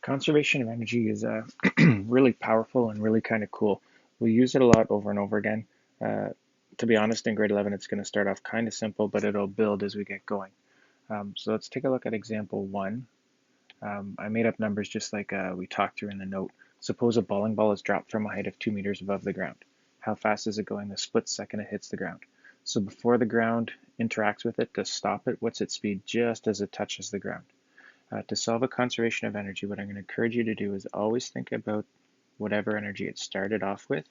Conservation of energy is really powerful and really kind of cool. We use it a lot over and over again. Uh, to be honest, in grade 11, it's going to start off kind of simple, but it'll build as we get going. So let's take a look at example one. I made up numbers just like we talked through in the note. Suppose a bowling ball is dropped from a height of 2 meters above the ground. How fast is it going the split second it hits the ground? So before the ground interacts with it to stop it, what's its speed just as it touches the ground? To solve a conservation of energy, what I'm going to encourage you to do is always think about whatever energy it started off with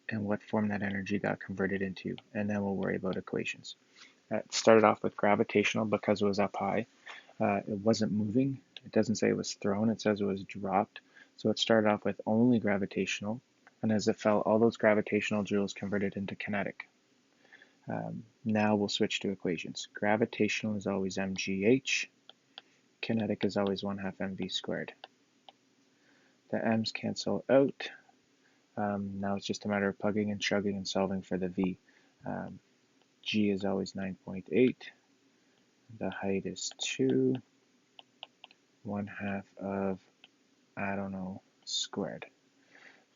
and what form that energy got converted into, and then we'll worry about equations. It started off with gravitational because it was up high. It wasn't moving. It doesn't say it was thrown, it says it was dropped. So it started off with only gravitational, and as it fell, all those gravitational joules converted into kinetic. Now we'll switch to equations. Gravitational is always mgh. Kinetic is always 1/2 mv squared. The m's cancel out. Now it's just a matter of plugging and chugging and solving for the v. G is always 9.8. The height is 2. 1/2 of, I don't know, squared.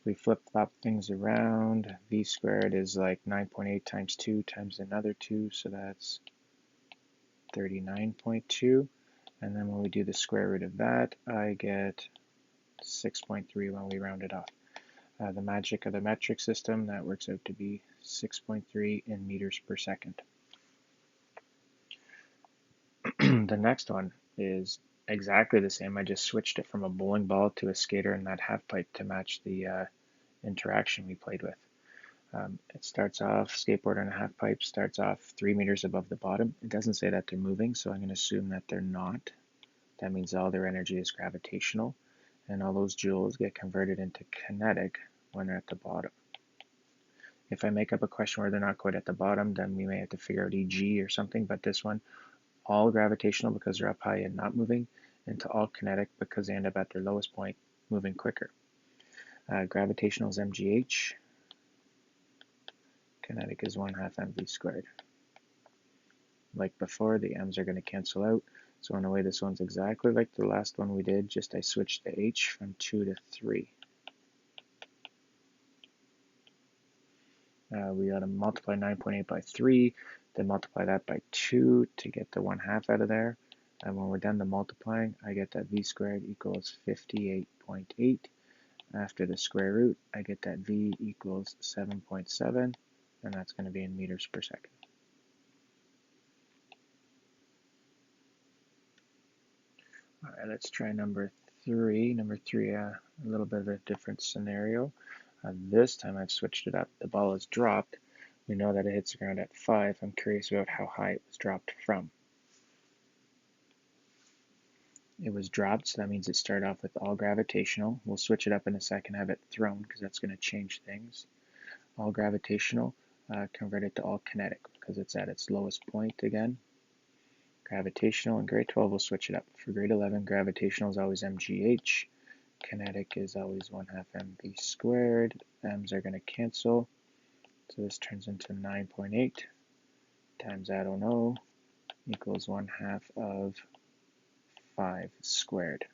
If we flip-flop things around, v squared is like 9.8 times 2 times another 2, so that's 39.2. And then when we do the square root of that, I get 6.3 when we round it off. The magic of the metric system, that works out to be 6.3 in meters per second. The next one is exactly the same. I just switched it from a bowling ball to a skater and that half pipe to match the interaction we played with. It starts off, skateboard and a half pipe starts off 3 meters above the bottom. It doesn't say that they're moving, so I'm going to assume that they're not. That means all their energy is gravitational, and all those joules get converted into kinetic when they're at the bottom. If I make up a question where they're not quite at the bottom, then we may have to figure out EG or something, but this one, all gravitational because they're up high and not moving, into all kinetic because they end up at their lowest point, moving quicker. Gravitational is mgh. Kinetic is 1/2 mv squared. Like before, the m's are going to cancel out. So in a way, this one's exactly like the last one we did, just I switched the h from 2 to 3. We got to multiply 9.8 by 3, then multiply that by 2 to get the 1/2 out of there. And when we're done the multiplying, I get that v squared equals 58.8. After the square root, I get that v equals 7.7, and that's going to be in meters per second. All right, let's try number 3. Number 3, a little bit of a different scenario. This time I've switched it up. The ball is dropped. We know that it hits the ground at 5. I'm curious about how high it was dropped from. It was dropped, so that means it started off with all gravitational. We'll switch it up in a second, have it thrown, because that's going to change things. All gravitational, convert it to all kinetic, because it's at its lowest point again. Gravitational, in grade 12 we'll switch it up. For grade 11, gravitational is always mgh. Kinetic is always 1/2 mv squared. M's are going to cancel. So this turns into 9.8 times I don't know equals 1/2 of 5 squared.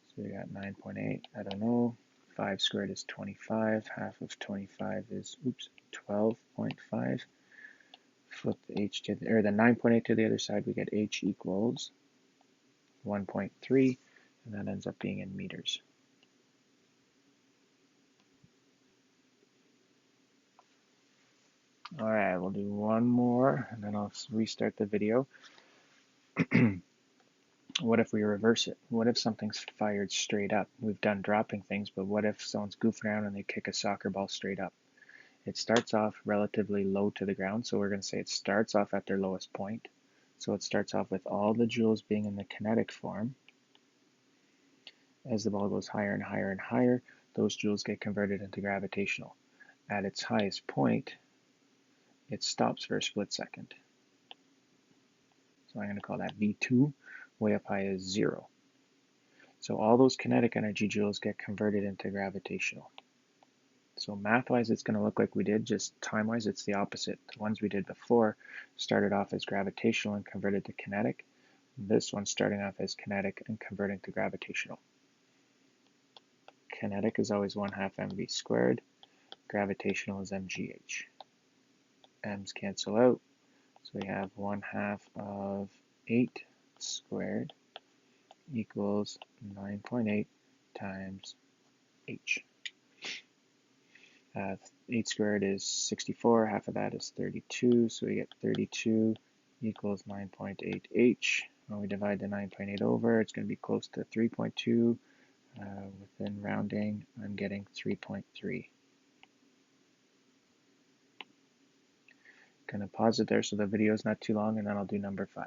So we got 9.8, I don't know. 5 squared is 25. Half of 25 is, 12.5. Flip the h to the, or the 9.8 to the other side, we get h equals 1.3, and that ends up being in meters. All right, we'll do one more, and then I'll restart the video. What if we reverse it? What if something's fired straight up? We've done dropping things, but what if someone's goofing around and they kick a soccer ball straight up? It starts off relatively low to the ground, so we're going to say it starts off at their lowest point. So it starts off with all the joules being in the kinetic form. As the ball goes higher and higher and higher, those joules get converted into gravitational. At its highest point, it stops for a split second. So I'm going to call that V2. Way up high is 0. So all those kinetic energy joules get converted into gravitational. So math-wise, it's going to look like we did, just time-wise, it's the opposite. The ones we did before started off as gravitational and converted to kinetic. This one starting off as kinetic and converting to gravitational. Kinetic is always 1/2 mv squared. Gravitational is mgh. M's cancel out, so we have 1/2 of 8 squared equals 9.8 times h. 8 squared is 64, half of that is 32, so we get 32 equals 9.8h. When we divide the 9.8 over, it's going to be close to 3.2. Within rounding, I'm getting 3.3. Going to pause it there so the video is not too long, and then I'll do number 5.